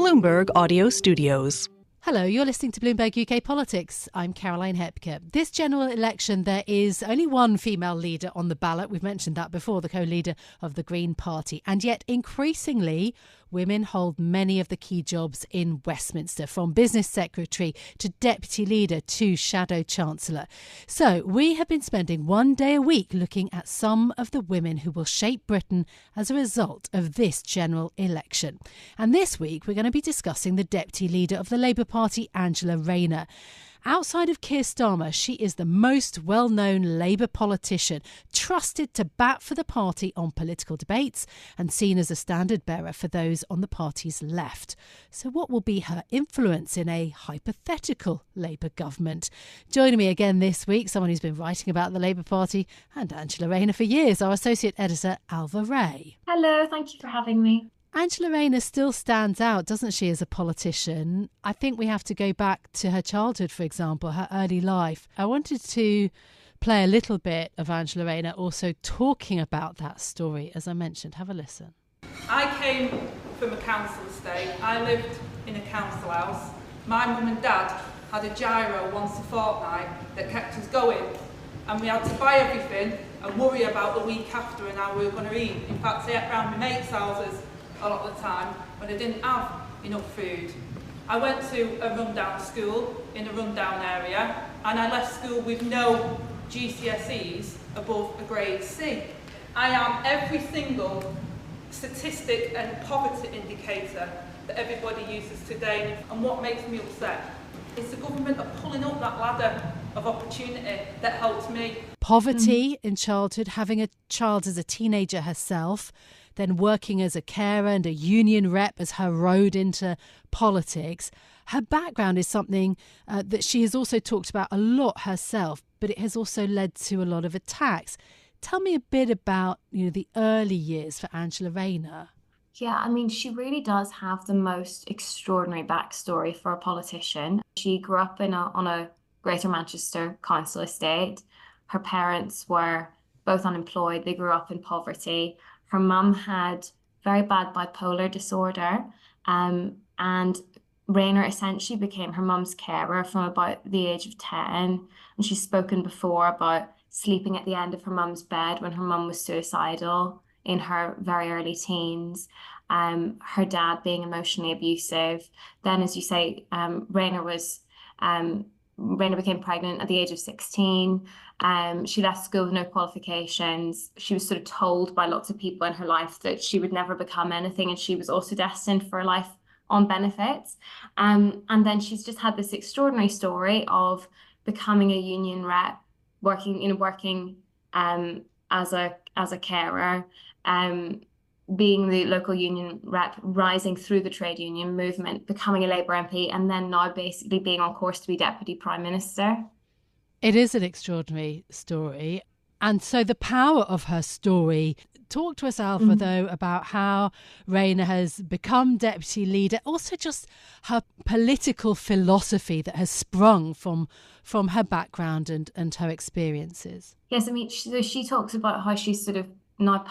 Bloomberg Audio Studios. Hello, you're listening to Bloomberg UK Politics. I'm Caroline Hepker. This general election, there is only one female leader on the ballot. We've mentioned that before, the co-leader of the Green Party. And yet, increasingly, women hold many of the key jobs in Westminster, from business secretary to deputy leader to shadow chancellor. So we have been spending one day a week looking at some of the women who will shape Britain as a result of this general election. And this week, we're going to be discussing the deputy leader of the Labour Party, Angela Rayner. Outside of Keir Starmer, she is the most well-known Labour politician, trusted to bat for the party on political debates and seen as a standard-bearer for those on the party's left. So what will be her influence in a hypothetical Labour government? Joining me again this week, someone who's been writing about the Labour Party and Angela Rayner for years, our associate editor, Ailbhe Ray. Hello, thank you for having me. Angela Rayner still stands out, doesn't she, as a politician? I think we have to go back to her childhood, for example, her early life. I wanted to play a little bit of Angela Rayner also talking about that story, as I mentioned. Have a listen. I came from a council estate. I lived in a council house. My mum and dad had a gyro once a fortnight that kept us going, and we had to buy everything and worry about the week after and how we were going to eat. In fact, I ate round my mates' houses a lot of the time when I didn't have enough food. I went to a rundown school in a rundown area, and I left school with no GCSEs above a grade C. I am every single statistic and poverty indicator that everybody uses today, and what makes me upset is the government are pulling up that ladder of opportunity that helped me. Poverty in childhood, having a child as a teenager herself, then working as a carer and a union rep as her road into politics. Her background is something that she has also talked about a lot herself, but it has also led to a lot of attacks. Tell me a bit about, the early years for Angela Rayner. Yeah, I mean, she really does have the most extraordinary backstory for a politician. She grew up on a Greater Manchester council estate. Her parents were both unemployed. They grew up in poverty. Her mum had very bad bipolar disorder, and Rayner essentially became her mum's carer from about the age of 10. And she's spoken before about sleeping at the end of her mum's bed when her mum was suicidal in her very early teens. Her dad being emotionally abusive. Then, as you say, Rayner became pregnant at the age of 16. She left school with no qualifications. She was sort of told by lots of people in her life that she would never become anything, and she was also destined for a life on benefits. And then she's just had this extraordinary story of becoming a union rep, working as a carer, being the local union rep, rising through the trade union movement, becoming a Labour MP, and then now basically being on course to be Deputy Prime Minister. It is an extraordinary story. And so the power of her story. Talk to us, Ailbhe, though, about how Rayner has become deputy leader, also just her political philosophy that has sprung from her background and her experiences. Yes, I mean, she talks about how she's sort of now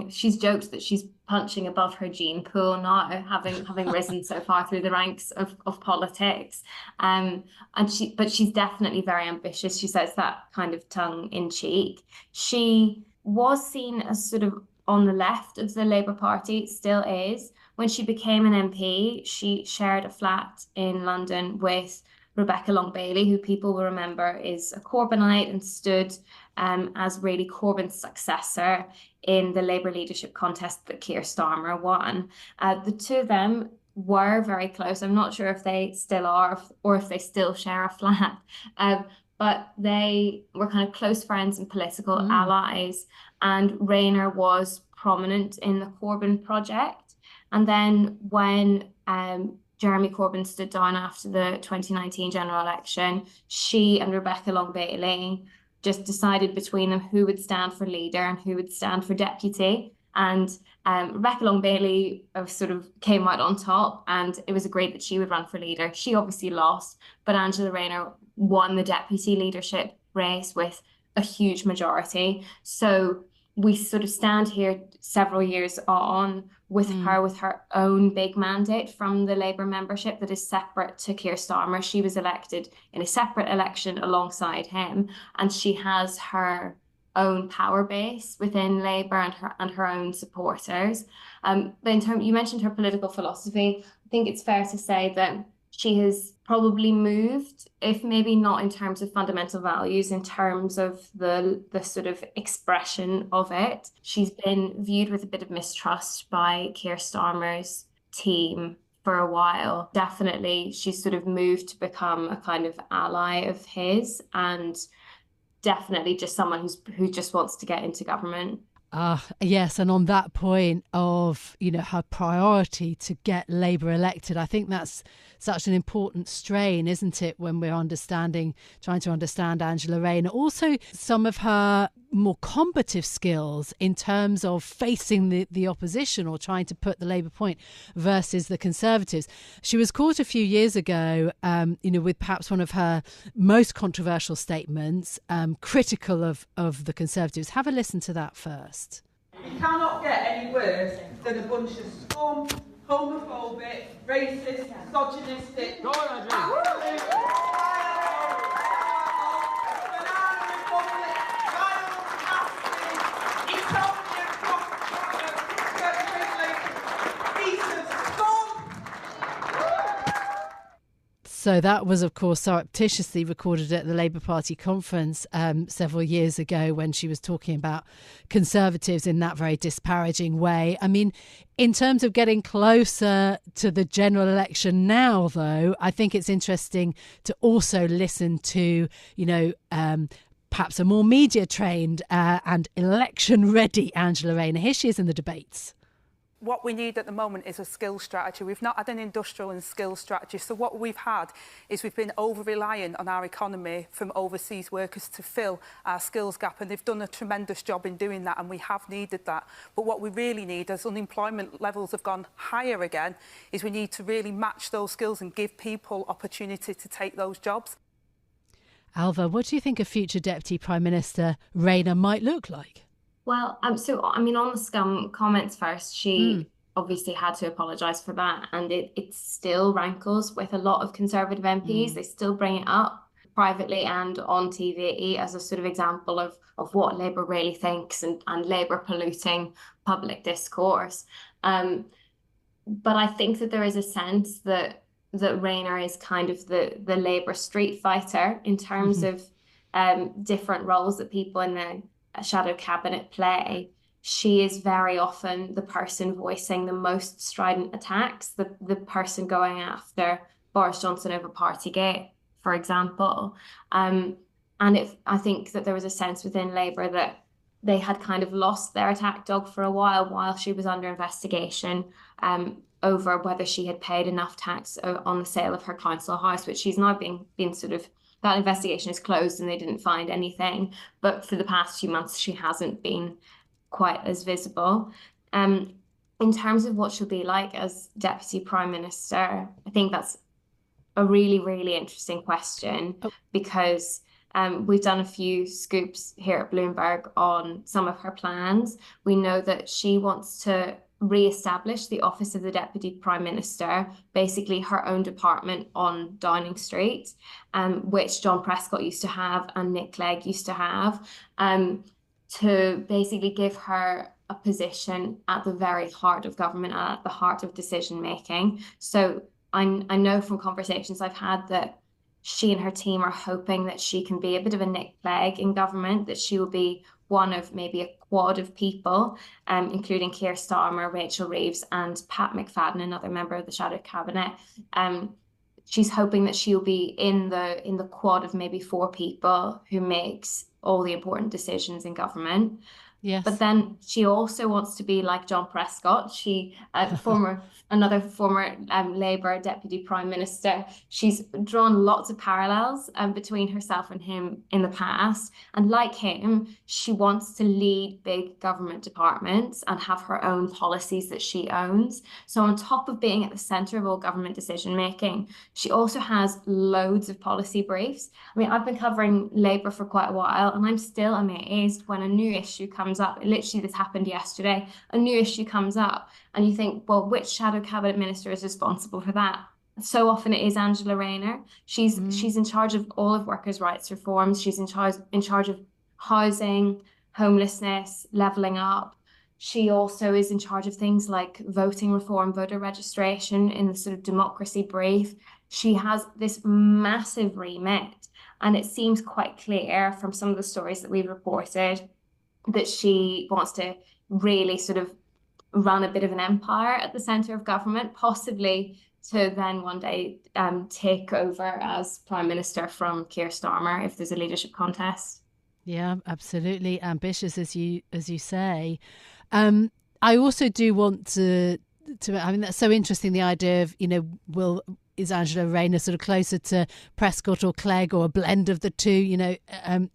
she's joked that she's punching above her gene pool now, having risen so far through the ranks of politics. But she's definitely very ambitious. She says that kind of tongue in cheek. She was seen as sort of on the left of the Labour Party, still is. When she became an MP, she shared a flat in London with Rebecca Long-Bailey, who people will remember is a Corbynite and stood as really Corbyn's successor in the Labour leadership contest that Keir Starmer won. The two of them were very close. I'm not sure if they still are or if they still share a flat, but they were kind of close friends and political allies. And Rayner was prominent in the Corbyn project. And then when Jeremy Corbyn stood down after the 2019 general election, she and Rebecca Long-Bailey just decided between them who would stand for leader and who would stand for deputy. And Rebecca Long-Bailey sort of came out on top, and it was agreed that she would run for leader. She obviously lost, but Angela Rayner won the deputy leadership race with a huge majority. So we sort of stand here several years on with her own big mandate from the Labour membership that is separate to Keir Starmer. She was elected in a separate election alongside him, and she has her own power base within Labour and her own supporters. But in terms, you mentioned her political philosophy. I think it's fair to say that she has probably moved, if maybe not in terms of fundamental values, in terms of the sort of expression of it. She's been viewed with a bit of mistrust by Keir Starmer's team for a while. Definitely, she's sort of moved to become a kind of ally of his, and definitely just someone who just wants to get into government. Yes, and on that point of, her priority to get Labour elected, I think that's such an important strain, isn't it, when we're trying to understand Angela Rayner. Also, some of her more combative skills in terms of facing the opposition or trying to put the Labour point versus the Conservatives. She was caught a few years ago, with perhaps one of her most controversial statements, critical of the Conservatives. Have a listen to that first. You cannot get any worse than a bunch of scum, homophobic, racist, misogynistic. Go on, So that was, of course, surreptitiously recorded at the Labour Party conference several years ago when she was talking about Conservatives in that very disparaging way. I mean, in terms of getting closer to the general election now, though, I think it's interesting to also listen to, perhaps a more media-trained and election-ready Angela Rayner. Here she is in the debates. What we need at the moment is a skills strategy. We've not had an industrial and skills strategy. So what we've had is we've been over-reliant on our economy from overseas workers to fill our skills gap, and they've done a tremendous job in doing that, and we have needed that. But what we really need, as unemployment levels have gone higher again, is we need to really match those skills and give people opportunity to take those jobs. Ailbhe, what do you think a future Deputy Prime Minister Rayner might look like? Well, on the scum comments first, she obviously had to apologise for that, and it still rankles with a lot of Conservative MPs. They still bring it up privately and on TV as a sort of example of what Labour really thinks and Labour polluting public discourse. But I think that there is a sense that Rayner is kind of the Labour street fighter in terms of different roles that people in the shadow cabinet play. She is very often the person voicing the most strident attacks, the person going after Boris Johnson over Partygate, for example. I think that there was a sense within Labour that they had kind of lost their attack dog for a while she was under investigation over whether she had paid enough tax on the sale of her council house, which she's now been sort of, that investigation is closed and they didn't find anything. But for the past few months, she hasn't been quite as visible. In terms of what she'll be like as Deputy Prime Minister, I think that's a really, really interesting question because we've done a few scoops here at Bloomberg on some of her plans. We know that she wants to re-establish the office of the Deputy Prime Minister, basically her own department on Downing Street, which John Prescott used to have and Nick Clegg used to have, to basically give her a position at the very heart of government, at the heart of decision making. So I know from conversations I've had that she and her team are hoping that she can be a bit of a Nick Clegg in government, that she will be one of maybe a quad of people, including Keir Starmer, Rachel Reeves and Pat McFadden, another member of the shadow cabinet. She's hoping that she'll be in the quad of maybe 4 people who makes all the important decisions in government. Yes. But then she also wants to be like John Prescott. Another former Labour Deputy Prime Minister. She's drawn lots of parallels between herself and him in the past. And like him, she wants to lead big government departments and have her own policies that she owns. So on top of being at the centre of all government decision making, she also has loads of policy briefs. I mean, I've been covering Labour for quite a while, and I'm still amazed when a new issue comes comes up, literally this happened yesterday, a new issue comes up and you think, well, which shadow cabinet minister is responsible for that? So often it is Angela Rayner. She's in charge of all of workers' rights reforms. She's in charge of housing, homelessness, levelling up. She also is in charge of things like voting reform, voter registration in the sort of democracy brief. She has this massive remit, and it seems quite clear from some of the stories that we've reported that she wants to really sort of run a bit of an empire at the centre of government, possibly to then one day take over as Prime Minister from Keir Starmer if there's a leadership contest. Yeah, absolutely ambitious, as you say. I also do want to. I mean, that's so interesting. The idea of, is Angela Rayner sort of closer to Prescott or Clegg, or a blend of the two?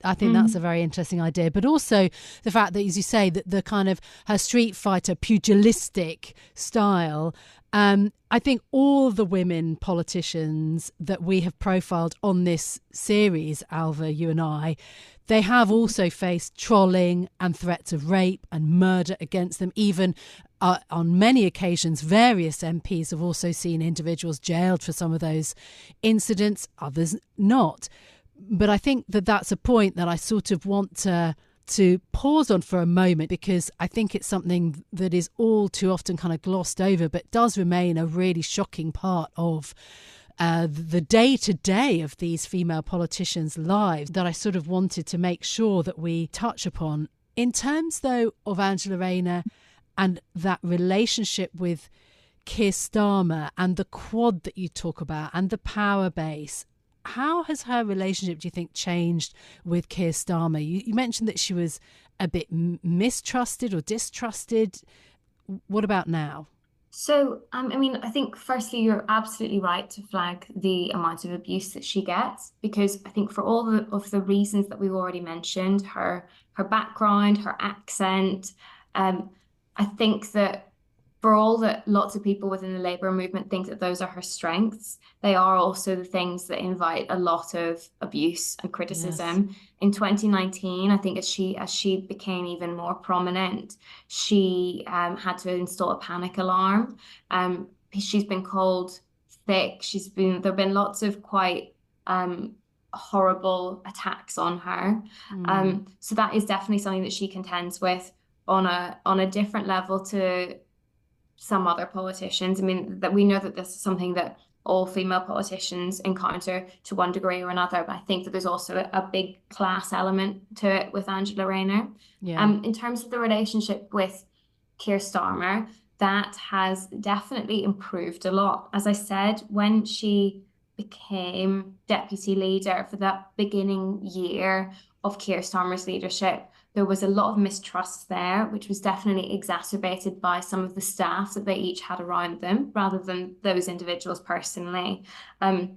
I think that's a very interesting idea. But also the fact that, as you say, that the kind of her street fighter, pugilistic style. I think all the women politicians that we have profiled on this series, Ailbhe, you and I, they have also faced trolling and threats of rape and murder against them. Even on many occasions, various MPs have also seen individuals jailed for some of those incidents, others not. But I think that that's a point that I sort of want to pause on for a moment, because I think it's something that is all too often kind of glossed over, but does remain a really shocking part of the day-to-day of these female politicians' lives that I sort of wanted to make sure that we touch upon. In terms, though, of Angela Rayner and that relationship with Keir Starmer and the quad that you talk about and the power base, how has her relationship, do you think, changed with Keir Starmer? You mentioned that she was a bit mistrusted or distrusted. What about now? So, I think firstly, you're absolutely right to flag the amount of abuse that she gets, because I think for all of the reasons that we've already mentioned, her background, her accent, I think that for all that lots of people within the Labour movement think that those are her strengths, they are also the things that invite a lot of abuse and criticism. Yes. In 2019, I think as she became even more prominent, she had to install a panic alarm. She's been called thick. There have been lots of quite horrible attacks on her. So that is definitely something that she contends with on a different level to some other politicians. I mean, that we know that this is something that all female politicians encounter to one degree or another, but I think that there's also a big class element to it with Angela Rayner. Yeah. In terms of the relationship with Keir Starmer, that has definitely improved a lot. As I said, when she became deputy leader for that beginning year of Keir Starmer's leadership, there was a lot of mistrust there, which was definitely exacerbated by some of the staff that they each had around them, rather than those individuals personally. A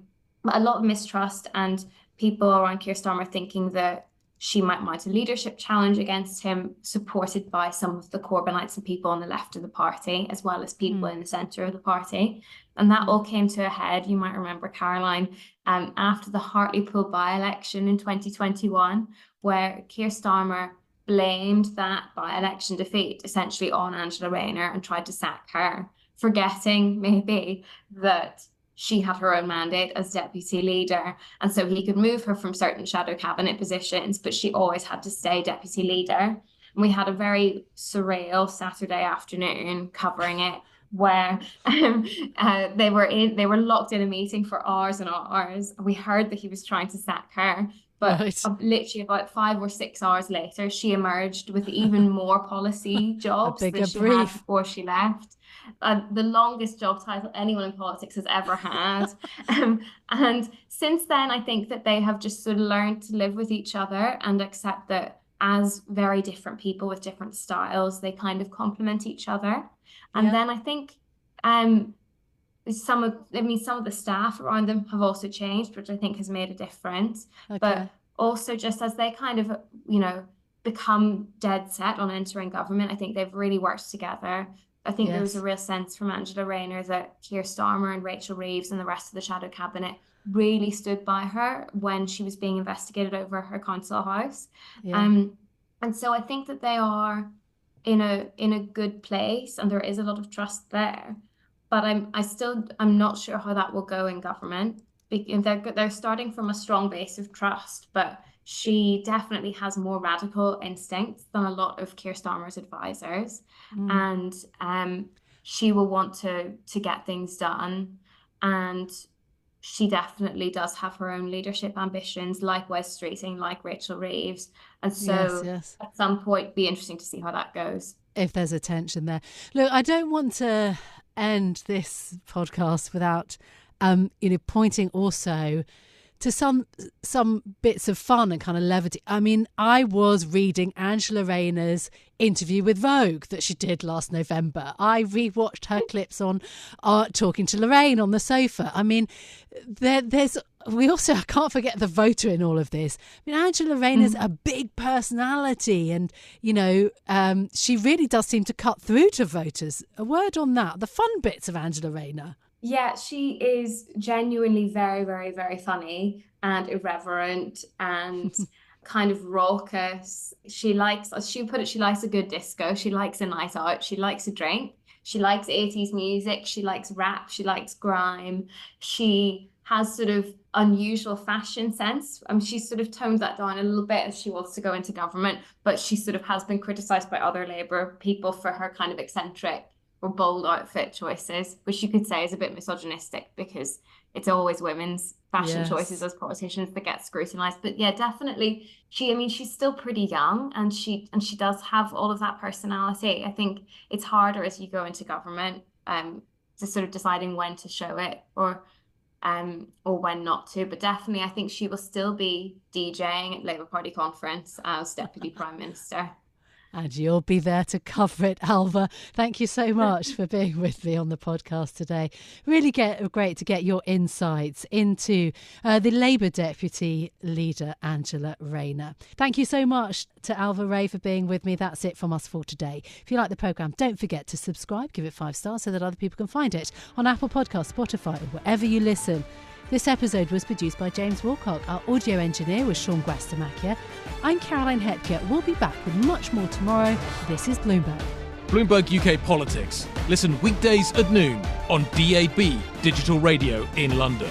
lot of mistrust, and people around Keir Starmer thinking that she might mount a leadership challenge against him, supported by some of the Corbynites and people on the left of the party, as well as people in the centre of the party. And that all came to a head, you might remember, Caroline, after the Hartlepool by-election in 2021, where Keir Starmer blamed that by-election defeat essentially on Angela Rayner and tried to sack her, forgetting maybe that she had her own mandate as deputy leader, and so he could move her from certain shadow cabinet positions, but she always had to stay deputy leader. And we had a very surreal Saturday afternoon covering it, where they were locked in a meeting for hours and hours. We heard that he was trying to sack her, but literally about 5 or 6 hours later, she emerged with even more policy jobs than she had before she left. The longest job title anyone in politics has ever had. And since then, I think that they have just sort of learned to live with each other and accept that as very different people with different styles, they kind of complement each other. And then I think some of the staff around them have also changed, which I think has made a difference. Okay. But also, just as they kind of, become dead set on entering government, I think they've really worked together. I think there was a real sense from Angela Rayner that Keir Starmer and Rachel Reeves and the rest of the shadow cabinet really stood by her when she was being investigated over her council house. Yeah. And so I think that they are in a good place, and there is a lot of trust there. But I'm not sure how that will go in government. They're starting from a strong base of trust, but she definitely has more radical instincts than a lot of Keir Starmer's advisors, and she will want to get things done, and she definitely does have her own leadership ambitions, like Wes Streeting, like Rachel Reeves, and so yes. At some point, it'd be interesting to see how that goes. If there's a tension there. Look, I don't want to end this podcast without pointing also to some bits of fun and kind of levity. I mean, I was reading Angela Rayner's interview with Vogue that she did last November. I rewatched her clips on talking to Lorraine on the sofa. I mean, we also can't forget the voter in all of this. I mean, Angela Rayner's a big personality, and she really does seem to cut through to voters. A word on that, the fun bits of Angela Rayner. Yeah, she is genuinely very, very, very funny and irreverent and kind of raucous. She likes, as she put it, she likes a good disco. She likes a night out. She likes a drink. She likes 80s music. She likes rap. She likes grime. She has sort of unusual fashion sense. She sort of tones that down a little bit as she wants to go into government, but she sort of has been criticised by other Labour people for her kind of eccentric or bold outfit choices, which you could say is a bit misogynistic because it's always women's fashion choices as politicians that get scrutinised. But yeah, definitely she's still pretty young, and she does have all of that personality. I think it's harder as you go into government to sort of deciding when to show it or when not to. But definitely I think she will still be DJing at Labour Party conference as Deputy Prime Minister. And you'll be there to cover it, Ailbhe. Thank you so much for being with me on the podcast today. Really great to get your insights into the Labour Deputy Leader Angela Rayner. Thank you so much to Ailbhe Ray for being with me. That's it from us for today. If you like the programme, don't forget to subscribe, give it 5 stars so that other people can find it on Apple Podcasts, Spotify, or wherever you listen. This episode was produced by James Wilcock. Our audio engineer was Sean Guastamakia. I'm Caroline Hepker. We'll be back with much more tomorrow. This is Bloomberg. Bloomberg UK Politics. Listen weekdays at noon on DAB Digital Radio in London.